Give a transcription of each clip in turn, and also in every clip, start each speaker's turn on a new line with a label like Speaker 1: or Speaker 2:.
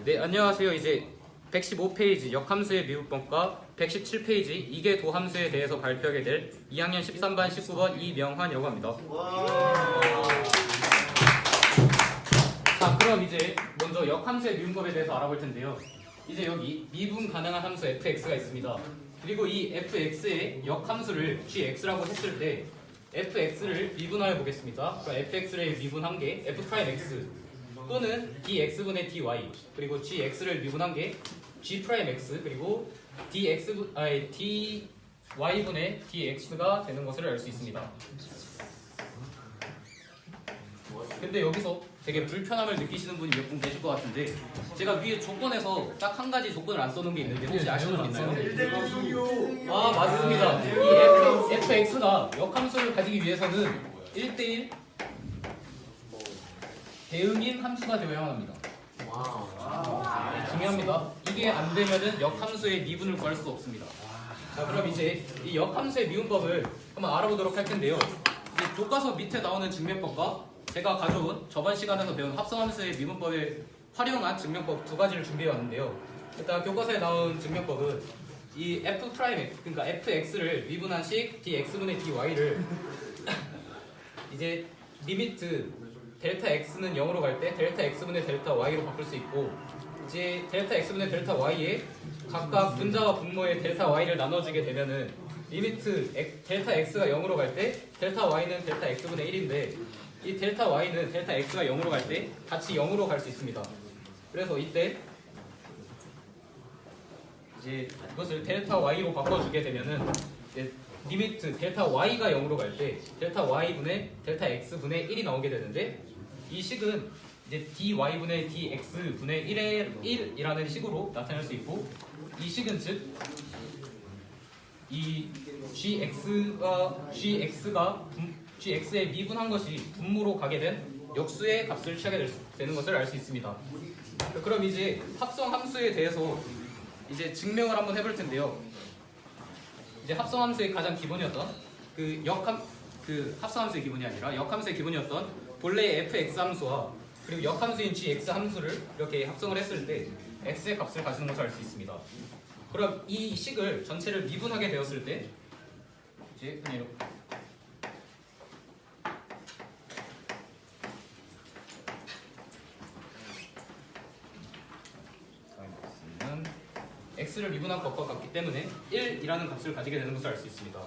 Speaker 1: 네, 안녕하세요. 이제 115페이지 역함수의 미분법과 117페이지 이계도 함수에 대해서 발표하게 될 2학년 13반 19번 이명환이라고 합니다. 자, 그럼 이제 먼저 역함수의 미분법에 대해서 알아볼 텐데요. 이제 여기 미분 가능한 함수 fx가 있습니다. 그리고 이 fx의 역함수를 gx라고 했을 때 fx를 미분하여 보겠습니다. 그럼 fx를 미분한 게 f'x 또는 dx분의 dy 그리고 gx를 미분한 게 g'x 그리고 dy분의 dx가 되는 것을 알 수 있습니다. 근데 여기서 되게 불편함을 느끼시는 분이 몇 분 계실 것 같은데 제가 위에 조건에서 딱 한 가지 조건을 안 써놓은 게 있는데 혹시 아시는 분 있나요? 아, 맞습니다. 이 fx가 역함수를 가지기 위해서는 1대1 대응인 함수가 되어야만 합니다. 중요합니다. 이게 안 되면은 역함수의 미분을 구할 수 없습니다. 자, 그럼 이제 이 역함수의 미분법을 한번 알아보도록 할 텐데요. 이 교과서 밑에 나오는 증명법과 제가 가져온 저번 시간에서 배운 합성함수의 미분법에 활용한 증명법 두 가지를 준비해 왔는데요. 일단 교과서에 나온 증명법은 이 f 그러니까 fx를 미분한 식 dx분의 dy를 이제 리미트 델타 x는 0으로 갈 때 델타 x분의 델타 y로 바꿀 수 있고 이제 델타 x분의 델타 y에 각각 분자와 분모의 델타 y를 나눠주게 되면은 리미트 델타 x가 0으로 갈 때 델타 y는 델타 x분의 1인데 이 델타 y는 델타 x가 0으로 갈 때 같이 0으로 갈 수 있습니다. 그래서 이때 이제 이것을 델타 y로 바꿔주게 되면은 이제 리미트 델타 y가 0으로 갈 때 델타 y분의 델타 x분의 1이 나오게 되는데 이 식은 이제 dy분의 dx분의 1이라는 식으로 나타낼 수 있고 이 식은 즉 이 gx에 미분한 것이 분모로 가게 된 역수의 값을 취하게 되는 것을 알 수 있습니다. 그럼 이제 합성 함수에 대해서 이제 증명을 한번 해볼 텐데요. 이제 합성 함수의 가장 기본이었던 합성 함수의 기본이 아니라 역함수의 기본이었던 본래의 fx 함수와 그리고 역함수인 gx 함수를 이렇게 합성을 했을 때 x의 값을 가지는 것을 알 수 있습니다. 그럼 이 식을 전체를 미분하게 되었을 때 이제 그냥 이렇게 x를 미분한 것과 같기 때문에 1이라는 값을 가지게 되는 것을 알 수 있습니다.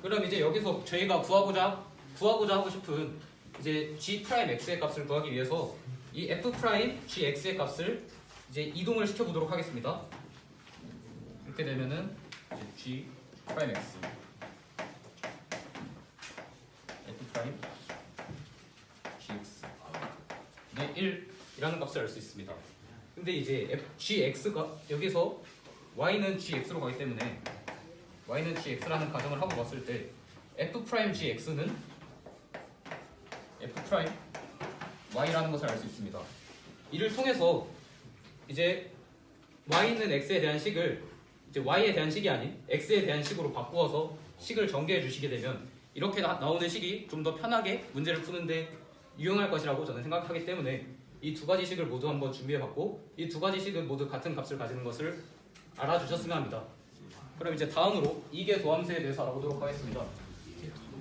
Speaker 1: 그럼 이제 여기서 저희가 구하고자 하고 싶은 이제 g'x의 값을 구하기 위해서 이 f'gx의 값을 이제 이동을 시켜 보도록 하겠습니다. 이렇게 되면은 이제 g'x f'gx 1이라는 값을 알 수 있습니다. 근데 이제 gx가 여기서 y는 gx로 가기 때문에 y는 gx라는 가정을 하고 봤을 때 f'gx는 f'y라는 것을 알 수 있습니다. 이를 통해서 이제 y는 x에 대한 식을 이제 y에 대한 식이 아닌 x에 대한 식으로 바꾸어서 식을 전개해 주시게 되면 이렇게 나오는 식이 좀 더 편하게 문제를 푸는데 유용할 것이라고 저는 생각하기 때문에 이 두 가지 식을 모두 한번 준비해봤고 이 두 가지 식은 모두 같은 값을 가지는 것을 알아주셨으면 합니다. 그럼 이제 다음으로 이계도함수에 대해서 알아보도록 하겠습니다.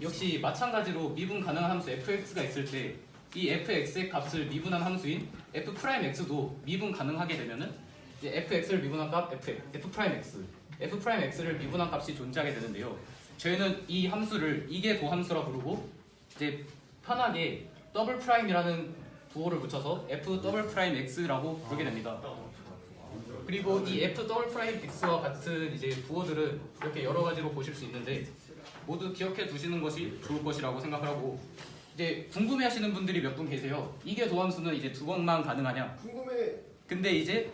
Speaker 1: 역시 마찬가지로 미분 가능한 함수 fx가 있을 때 이 fx의 값을 미분한 함수인 f'x도 미분 가능하게 되면은 이제 fx를 미분한 값 f'x를 미분한 값이 존재하게 되는데요. 저희는 이 함수를 이계도함수라 부르고 이제 편하게 더블 프라임이라는 부호를 붙여서 f'x라고 부르게 됩니다. 그리고 이 f'x와 같은 이제 부호들은 이렇게 여러 가지로 보실 수 있는데 모두 기억해 두시는 것이 좋을 것이라고 생각을 하고 이제 궁금해하시는 분들이 몇 분 계세요. 이게 도함수는 이제 두 번만 가능하냐?
Speaker 2: 궁금해.
Speaker 1: 근데 이제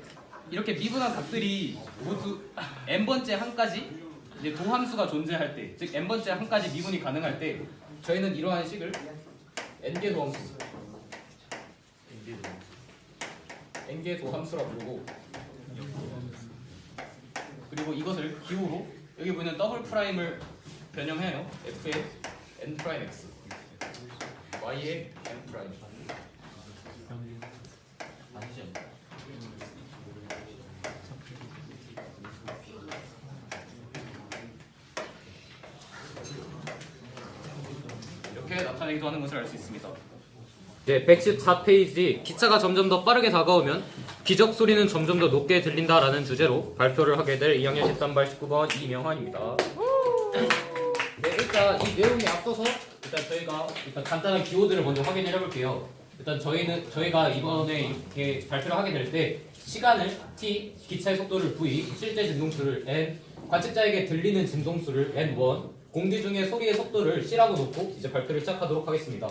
Speaker 1: 이렇게 미분한 값들이 모두 n번째 한까지 이제 도함수가 존재할 때, 즉 n번째 한까지 미분이 가능할 때 저희는 이러한 식을 n개 도함수, n개 도함수라 부르고 그리고 이것을 기호로 여기 보이는 더블 프라임을 변형해요. f의 n 프라임 x, y의 n 프라임. 나타내기도 하는 것을 알 수 있습니다. 이제 114페이지 기차가 점점 더 빠르게 다가오면 기적 소리는 점점 더 높게 들린다라는 주제로 발표를 하게 될 2학년 13반 19번 이명환입니다. 네, 일단 이 내용에 앞서서 저희가 간단한 기호들을 먼저 확인을 해볼게요. 일단 저희가 이번에 이렇게 발표를 하게 될 때 시간을 t, 기차의 속도를 v, 실제 진동수를 n, 관측자에게 들리는 진동수를 n1, 공기 중의 소리의 속도를 c라고 놓고 이제 발표를 시작하도록 하겠습니다.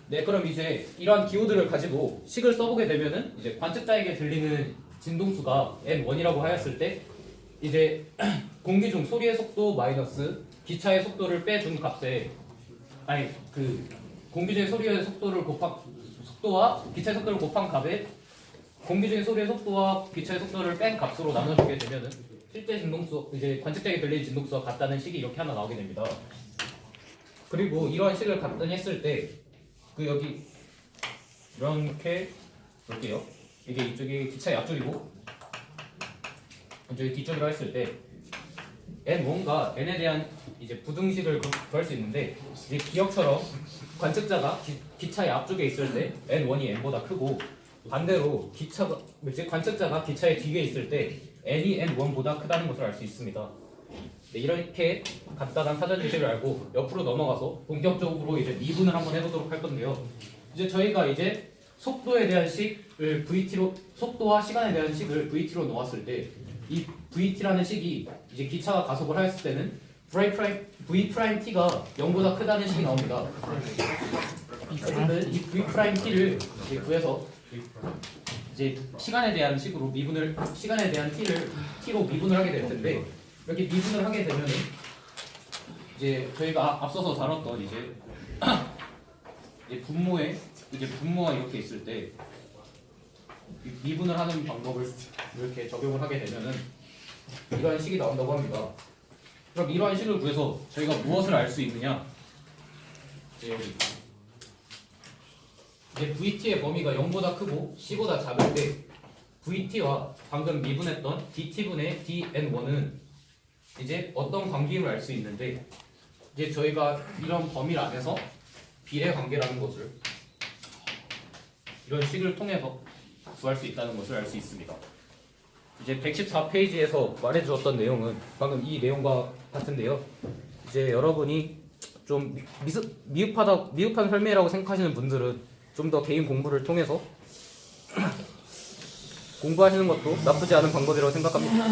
Speaker 1: 네, 그럼 이제 이러한 기호들을 가지고 식을 써보게 되면은 이제 관측자에게 들리는 진동수가 n1이라고 하였을 때 이제 공기 중 소리의 속도 마이너스 기차의 속도를 빼준 값에 공기 중의 소리의 속도와 기차의 속도를 곱한 값에 공기 중의 소리의 속도와 기차의 속도를 뺀 값으로 나눠주게 되면은 실제 진동수 이제 관측자에게 들리는 진동수와 같다는 식이 이렇게 하나 나오게 됩니다. 그리고 이러한 식을 간단히 했을 때 여기 이렇게 볼게요. 이게 이쪽이 기차의 앞쪽이고 이쪽이 뒤쪽이라고 했을 때 n1과 n에 대한 이제 부등식을 구할 수 있는데 이제 기억처럼 관측자가 기차의 앞쪽에 있을 때 n1이 n보다 크고 반대로 관측자가 기차의 뒤에 있을 때 n이 n1보다 크다는 것을 알 수 있습니다. 네, 이렇게 간단한 사전 지식을 알고 옆으로 넘어가서 본격적으로 이제 미분을 한번 해보도록 할 건데요. 이제 저희가 이제 속도에 대한 식을 VT로 속도와 시간에 대한 식을 VT로 놓았을 때 이 VT라는 식이 이제 기차가 가속을 하였을 때는 V'T가 0보다 크다는 식이 나옵니다. 어쨌든 이 V'T를 이제 구해서 이제 시간에 대한 T를 T로 미분을 하게 될 텐데 이렇게 미분을 하게 되면은 이제 저희가 앞서서 다뤘던 이제 분모가 이렇게 있을 때 미분을 하는 방법을 이렇게 적용을 하게 되면은 이러한 식이 나온다고 합니다. 그럼 이러한 식을 구해서 저희가 무엇을 알 수 있느냐? 이제 여기 이제 VT의 범위가 0보다 크고 C보다 작을 때 VT와 방금 미분했던 DT분의 DN1은 이제 어떤 관계임을 알 수 있는데 이제 저희가 이런 범위 안에서 비례 관계라는 것을 이런 식을 통해서 구할 수 있다는 것을 알 수 있습니다. 이제 114페이지에서 말해주었던 내용은 방금 이 내용과 같은데요. 이제 여러분이 좀 미흡한 설명이라고 생각하시는 분들은 좀 더 개인 공부를 통해서 공부하시는 것도 나쁘지 않은 방법이라고 생각합니다.